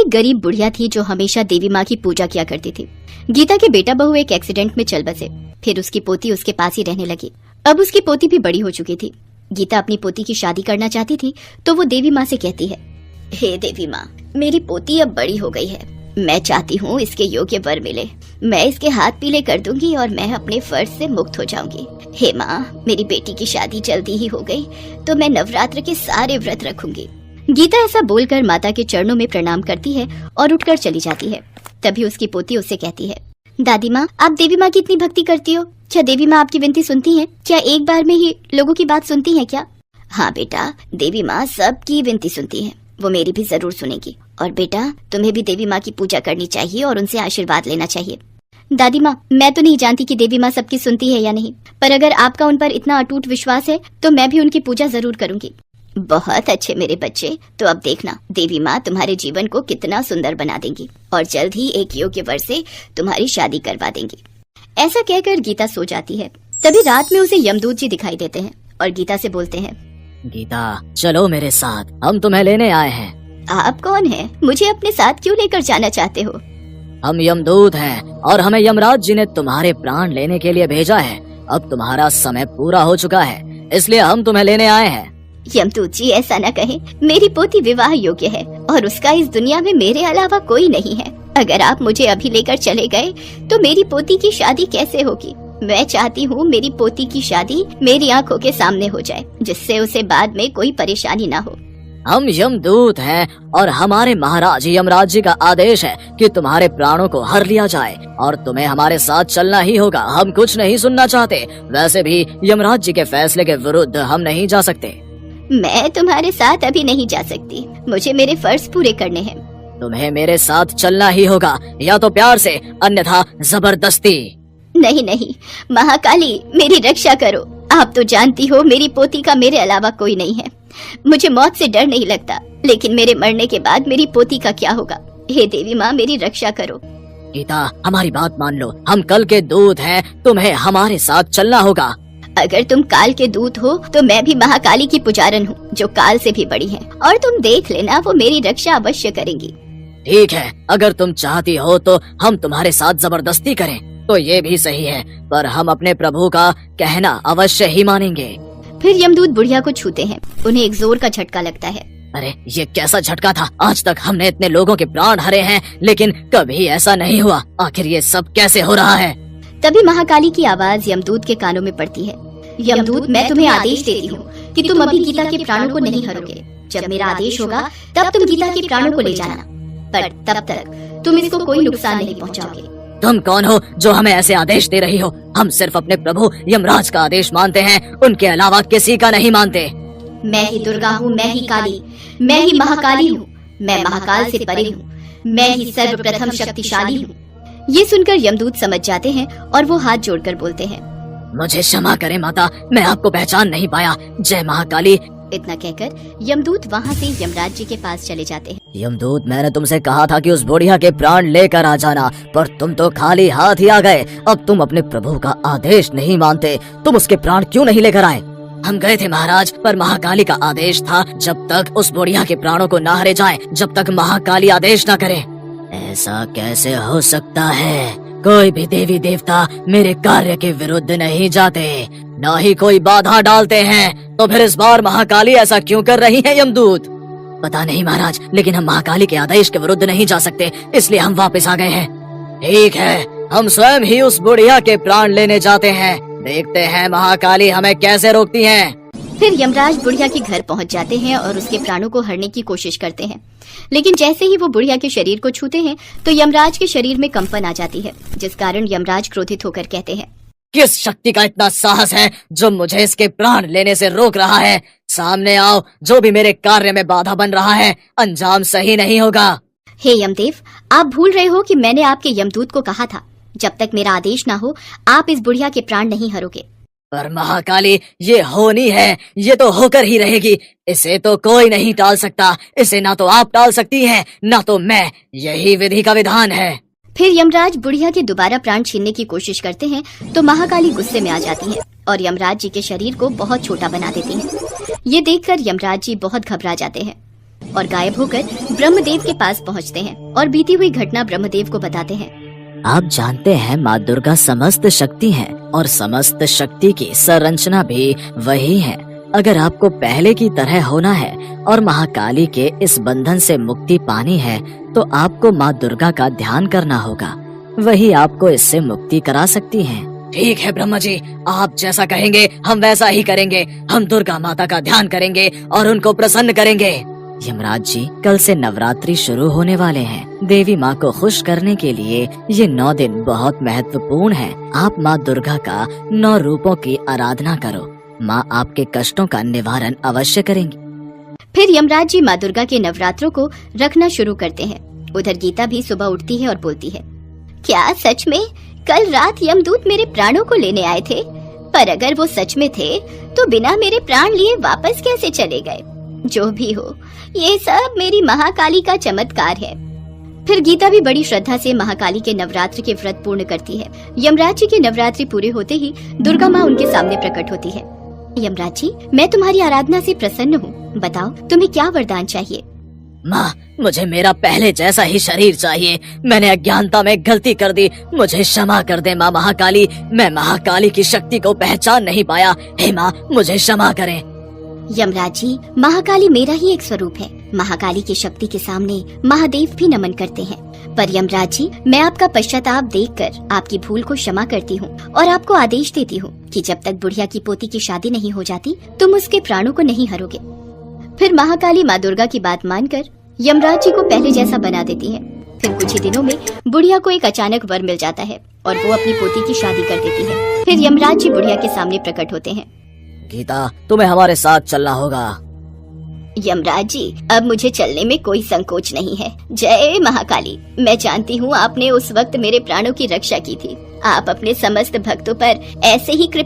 एक गरीब बुढ़िया थी जो हमेशा देवी माँ की पूजा किया करती थी। गीता के बेटा बहू एक एक्सीडेंट में चल बसे। फिर उसकी पोती उसके पास ही रहने लगी। अब उसकी पोती भी बड़ी हो चुकी थी। गीता अपनी पोती की शादी करना चाहती थी तो वो देवी माँ से कहती है, हे देवी माँ, मेरी पोती अब बड़ी हो गई है। मैं चाहती हूँ इसके योग्य वर मिले। मैं इसके हाथ पीले कर दूंगी और मैं अपने फर्ज से मुक्त हो जाऊंगी। हे माँ, मेरी बेटी की शादी जल्दी ही हो गई तो मैं नवरात्र के सारे व्रत रखूंगी। गीता ऐसा बोलकर माता के चरणों में प्रणाम करती है और उठकर चली जाती है। तभी उसकी पोती उससे कहती है, दादी माँ, आप देवी माँ की इतनी भक्ति करती हो, क्या देवी माँ आपकी विनती सुनती हैं? क्या एक बार में ही लोगों की बात सुनती हैं क्या? हाँ बेटा, देवी माँ सबकी विनती सुनती है, वो मेरी भी जरूर सुनेगी। और बेटा, तुम्हें भी देवी माँ की पूजा करनी चाहिए और उनसे आशीर्वाद लेना चाहिए। दादी माँ, मैं तो नहीं जानती कि देवी माँ सबकी सुनती है या नहीं, पर अगर आपका उन पर इतना अटूट विश्वास है तो मैं भी उनकी पूजा जरूर करूंगी। बहुत अच्छे मेरे बच्चे, तो अब देखना देवी माँ तुम्हारे जीवन को कितना सुंदर बना देंगी और जल्द ही एक योग्य वर से तुम्हारी शादी करवा देंगी। ऐसा कहकर गीता सो जाती है। तभी रात में उसे यमदूत जी दिखाई देते हैं और गीता से बोलते हैं, गीता, चलो मेरे साथ, हम तुम्हें लेने आए हैं। आप कौन हैं? मुझे अपने साथ क्यों लेकर जाना चाहते हो? हम यमदूत हैं और हमें यमराज जी ने तुम्हारे प्राण लेने के लिए भेजा है। अब तुम्हारा समय पूरा हो चुका है, इसलिए हम तुम्हें लेने आए हैं। यमदूत जी, ऐसा न कहें, मेरी पोती विवाह योग्य है और उसका इस दुनिया में मेरे अलावा कोई नहीं है। अगर आप मुझे अभी लेकर चले गए तो मेरी पोती की शादी कैसे होगी? मैं चाहती हूँ मेरी पोती की शादी मेरी आंखों के सामने हो जाए, जिससे उसे बाद में कोई परेशानी न हो। हम यमदूत हैं और हमारे महाराज यमराज जी का आदेश है कि तुम्हारे प्राणों को हर लिया जाए और तुम्हें हमारे साथ चलना ही होगा। हम कुछ नहीं सुनना चाहते। वैसे भी यमराज जी के फैसले के विरुद्ध हम नहीं जा सकते। मैं तुम्हारे साथ अभी नहीं जा सकती, मुझे मेरे फर्ज पूरे करने हैं। तुम्हें मेरे साथ चलना ही होगा, या तो प्यार से, अन्यथा जबरदस्ती। नहीं नहीं, महाकाली मेरी रक्षा करो। आप तो जानती हो मेरी पोती का मेरे अलावा कोई नहीं है। मुझे मौत से डर नहीं लगता, लेकिन मेरे मरने के बाद मेरी पोती का क्या होगा? हे देवी माँ, मेरी रक्षा करो। गीता, हमारी बात मान लो, हम कल के दूत हैं, तुम्हें हमारे साथ चलना होगा। अगर तुम काल के दूत हो तो मैं भी महाकाली की पुजारन हूँ, जो काल से भी बड़ी है, और तुम देख लेना वो मेरी रक्षा अवश्य करेंगी। ठीक है, अगर तुम चाहती हो तो हम तुम्हारे साथ जबरदस्ती करें तो ये भी सही है, पर हम अपने प्रभु का कहना अवश्य ही मानेंगे। फिर यमदूत बुढ़िया को छूते हैं। उन्हें एक जोर का झटका लगता है। अरे ये कैसा झटका था? आज तक हमने इतने लोगों के प्राण हरे हैं, लेकिन कभी ऐसा नहीं हुआ। आखिर ये सब कैसे हो रहा है? तभी महाकाली की आवाज यमदूत के कानों में पड़ती है। यमदूत, मैं तुम्हें आदेश देती हूँ कि तुम अभी गीता के प्राणों को नहीं हरोगे। जब मेरा आदेश होगा तब तुम गीता के प्राणों को ले जाना, पर तब तक तुम इसको कोई नुकसान नहीं पहुँचाओगे। तुम कौन हो जो हमें ऐसे आदेश दे रही हो? हम सिर्फ अपने प्रभु यमराज का आदेश मानते हैं, उनके अलावा किसी का नहीं मानते। मैं ही दुर्गा हूँ, मैं ही काली, मैं ही महाकाली हूँ। मैं महाकाल से परे हूँ, मैं ही सर्वप्रथम शक्तिशाली हूँ। ये सुनकर यमदूत समझ जाते हैं और वो हाथ जोड़कर बोलते हैं, मुझे क्षमा करें माता, मैं आपको पहचान नहीं पाया। जय महाकाली। इतना कहकर यमदूत वहाँ से यमराज जी के पास चले जाते हैं। यमदूत, मैंने तुमसे कहा था कि उस बुढ़िया के प्राण लेकर आ जाना, पर तुम तो खाली हाथ ही आ गए। अब तुम अपने प्रभु का आदेश नहीं मानते, तुम उसके प्राण क्यों नहीं लेकर आए? हम गए थे महाराज, पर महाकाली का आदेश था जब तक उस बुढ़िया के प्राणों को न हरे जाए, जब तक महाकाली आदेश न करे। ऐसा कैसे हो सकता है? कोई भी देवी देवता मेरे कार्य के विरुद्ध नहीं जाते, न ही कोई बाधा डालते हैं। तो फिर इस बार महाकाली ऐसा क्यों कर रही है यमदूत? पता नहीं महाराज, लेकिन हम महाकाली के आदेश के विरुद्ध नहीं जा सकते, इसलिए हम वापस आ गए हैं। ठीक है, हम स्वयं ही उस बुढ़िया के प्राण लेने जाते हैं। देखते हैं महाकाली हमें कैसे रोकती हैं। फिर यमराज बुढ़िया के घर पहुंच जाते हैं और उसके प्राणों को हरने की कोशिश करते हैं, लेकिन जैसे ही वो बुढ़िया के शरीर को छूते हैं तो यमराज के शरीर में कंपन आ जाती है, जिस कारण यमराज क्रोधित होकर कहते हैं, किस शक्ति का इतना साहस है जो मुझे इसके प्राण लेने से रोक रहा है? सामने आओ, जो भी मेरे कार्य में बाधा बन रहा है, अंजाम सही नहीं होगा। हे यमदेव, आप भूल रहे हो कि मैंने आपके यमदूत को कहा था, जब तक मेरा आदेश ना हो आप इस बुढ़िया के प्राण नहीं हरोगे। पर महाकाली, ये होनी है, ये तो होकर ही रहेगी। इसे तो कोई नहीं टाल सकता। इसे ना तो आप टाल सकती हैं, ना तो मैं। यही विधि का विधान है। फिर यमराज बुढ़िया के दोबारा प्राण छीनने की कोशिश करते हैं तो महाकाली गुस्से में आ जाती है और यमराज जी के शरीर को बहुत छोटा बना देती है। ये देखकर यमराज जी बहुत घबरा जाते हैं। और गायब होकर ब्रह्मदेव के पास पहुंचते हैं और बीती हुई घटना ब्रह्मदेव को बताते हैं। आप जानते हैं माँ दुर्गा समस्त शक्ति हैं और समस्त शक्ति की संरचना भी वही है। अगर आपको पहले की तरह होना है और महाकाली के इस बंधन से मुक्ति पानी है तो आपको माँ दुर्गा का ध्यान करना होगा, वही आपको इससे मुक्ति करा सकती हैं। ठीक है ब्रह्मा जी, आप जैसा कहेंगे हम वैसा ही करेंगे। हम दुर्गा माता का ध्यान करेंगे और उनको प्रसन्न करेंगे। यमराज जी, कल से नवरात्रि शुरू होने वाले हैं। देवी माँ को खुश करने के लिए ये 9 दिन बहुत महत्वपूर्ण हैं। आप माँ दुर्गा का 9 रूपों की आराधना करो। माँ आपके कष्टों का निवारण अवश्य करेंगी। फिर यमराज जी माँ दुर्गा के नवरात्रों को रखना शुरू करते हैं। उधर गीता भी सुबह उठती है और बोलती है, क्या सच में कल रात यमदूत मेरे प्राणों को लेने आए थे? पर अगर वो सच में थे तो बिना मेरे प्राण लिए वापस कैसे चले गए? जो भी हो, ये सब मेरी महाकाली का चमत्कार है। फिर गीता भी बड़ी श्रद्धा से महाकाली के नवरात्र के व्रत पूर्ण करती है। यमराज जी के नवरात्रि पूरे होते ही दुर्गा माँ उनके सामने प्रकट होती है। यमराज जी, मैं तुम्हारी आराधना से प्रसन्न हूँ। बताओ तुम्हें क्या वरदान चाहिए? माँ, मुझे मेरा पहले जैसा ही शरीर चाहिए। मैंने अज्ञानता में गलती कर दी, मुझे क्षमा कर दे माँ महाकाली। मैं महाकाली की शक्ति को पहचान नहीं पाया। हे माँ, मुझे क्षमा करें। यमराज जी, महाकाली मेरा ही एक स्वरूप है। महाकाली की शक्ति के सामने महादेव भी नमन करते हैं। पर यमराज जी, मैं आपका पश्चाताप देखकर आपकी भूल को क्षमा करती हूँ और आपको आदेश देती हूँ कि जब तक बुढ़िया की पोती की शादी नहीं हो जाती तुम उसके प्राणों को नहीं हरोगे। फिर महाकाली माँ दुर्गा की बात मानकर यमराज जी को पहले जैसा बना देती है। फिर कुछ ही दिनों में बुढ़िया को एक अचानक वर मिल जाता है और वो अपनी पोती की शादी कर देती है। फिर यमराज जी बुढ़िया के सामने प्रकट होते हैं। गीता, तुम्हें हमारे साथ चलना होगा। यमराज जी, अब मुझे चलने में कोई संकोच नहीं है। जय महाकाली। मैं जानती हूँ आपने उस वक्त मेरे प्राणों की रक्षा की थी। आप अपने समस्त भक्तों पर ऐसे ही कृपा